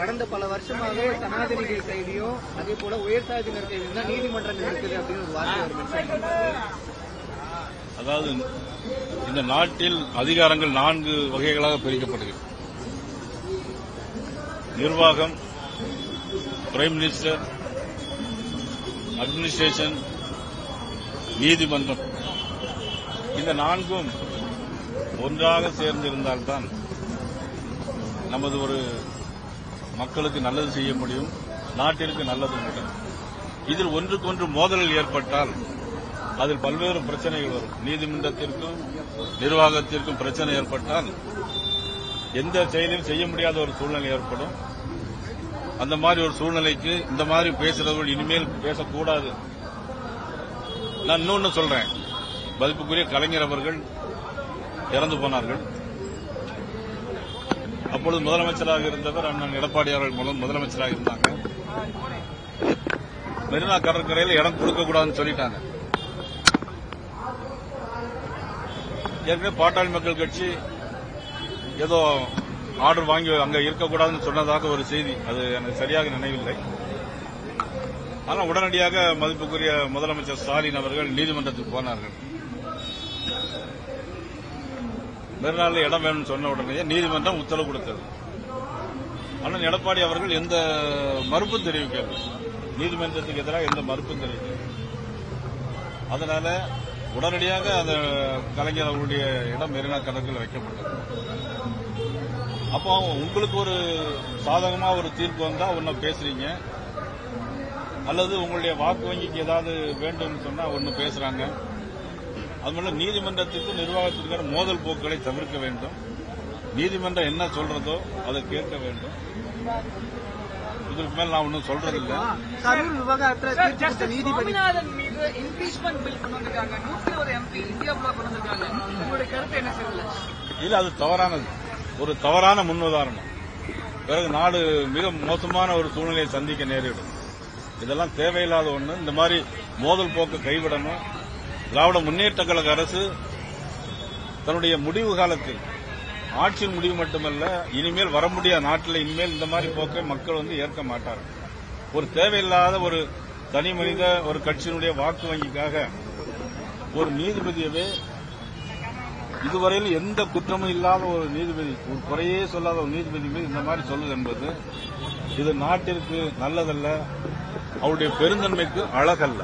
கடந்த பல வருஷமாவே சனாதனிகள் கைதியும் அதே போல உயர்சாதியினர் கைதியும் தான் நீதிமன்றங்கள் இருக்குது அப்படின்னு ஒரு வார்த்தை. அதாவது இந்த நாட்டில் அதிகாரங்கள் 4 வகைகளாக பிரிக்கப்படுகிறது. நிர்வாகம், பிரைம் மினிஸ்டர், அட்மினிஸ்ட்ரேஷன், நீதிமன்றம். இந்த 4ம் ஒன்றாக சேர்ந்திருந்தால்தான் நமது ஒரு மக்களுக்கு நல்லது செய்ய முடியும், நாட்டிற்கு நல்லது முடியும். இதில் ஒன்றுக்கொன்று மோதல் ஏற்பட்டால் அதில் பல்வேறு பிரச்சனைகள் வரும். நீதிமன்றத்திற்கும் நிர்வாகத்திற்கும் பிரச்சனை ஏற்பட்டால் எந்த செயலையும் செய்ய முடியாத ஒரு சூழ்நிலை ஏற்படும். அந்த மாதிரி ஒரு சூழ்நிலைக்கு இந்த மாதிரி பேசுறவர்கள் இனிமேல் பேசக்கூடாது. நான் இன்னொன்னு சொல்றேன், மதிப்புக்குரிய கலைஞர் அவர்கள் இறந்து போனார்கள். அப்பொழுது முதலமைச்சராக இருந்தவர் அண்ணன் எடப்பாடி அவர்கள் மூலம் முதலமைச்சராக இருந்தாங்க. மெரினா கடற்கரையில் இடம் கொடுக்கக்கூடாதுன்னு சொல்லிட்டாங்க. ஏற்கனவே பாட்டாளி மக்கள் கட்சி ஏதோ ஆர்டர் வாங்கி அங்க இருக்கக்கூடாதுன்னு சொன்னதாக ஒரு செய்தி, அது எனக்கு சரியாக நினைவில்லை. ஆனால் உடனடியாக மதிப்புக்குரிய முதலமைச்சர் ஸ்டாலின் அவர்கள் நீதிமன்றத்துக்கு போனார்கள். மெரினாவில் இடம் வேணும்னு சொன்ன உடனே நீதிமன்றம் உத்தரவு கொடுத்தது. ஆனால் எடப்பாடி அவர்கள் எந்த மறுப்பும் தெரிவிக்கவில்லை, நீதிமன்றத்துக்கு எதிராக எந்த மறுப்பும் தெரிவிக்கவில்லை. அதனால உடனடியாக அந்த கலைஞர் அவர்களுடைய இடம் மெரினா கடற்கரையில் வைக்கப்பட்டது. அப்போ உங்களுக்கு ஒரு சாதகமா ஒரு தீர்ப்பு வந்தா ஒன்னு பேசுறீங்க, அல்லது உங்களுடைய வாக்கு வங்கிக்கு ஏதாவது வேண்டும் சொன்னா ஒன்னு பேசுறாங்க. அதுமல்ல நீதிமன்றத்திற்கும் நிர்வாகத்திற்கான மோதல் போக்குகளை தவிர்க்க வேண்டும். நீதிமன்றம் என்ன சொல்றதோ அதை கேட்க வேண்டும். இதுக்கு மேல நான் ஒன்னும் சொல்றதில்லை. கரூர் விவகாரத்தில் நீதிபதி இல்ல, அது தவறானது, ஒரு தவறான முன்னுதாரணம். பிறகு நாடு மிக மோசமான ஒரு சூழ்நிலையை சந்திக்க நேரிடும். இதெல்லாம் தேவையில்லாத ஒண்ணு. இந்த மாதிரி மோதல் போக்கு கைவிடணும். திராவிட முன்னேற்ற கழக அரசு தன்னுடைய முடிவு காலத்தில், ஆட்சியின் முடிவு மட்டுமல்ல, இனிமேல் வர முடியாத நாட்டில் இனிமேல் இந்த மாதிரி போக்கை மக்கள் ஏற்க மாட்டார்கள். ஒரு தேவையில்லாத ஒரு தனி மனித ஒரு கட்சியினுடைய வாக்கு வங்கிக்காக ஒரு நீதிபதியவே, இதுவரையில் எந்த குற்றமும் இல்லாத ஒரு நீதிபதி, ஒரு குறையே சொல்லாத ஒரு நீதிபதி மீது இந்த மாதிரி சொல்லுது என்பது இது நாட்டிற்கு நல்லதல்ல, அவருடைய பெருந்தன்மைக்கு அழகல்ல.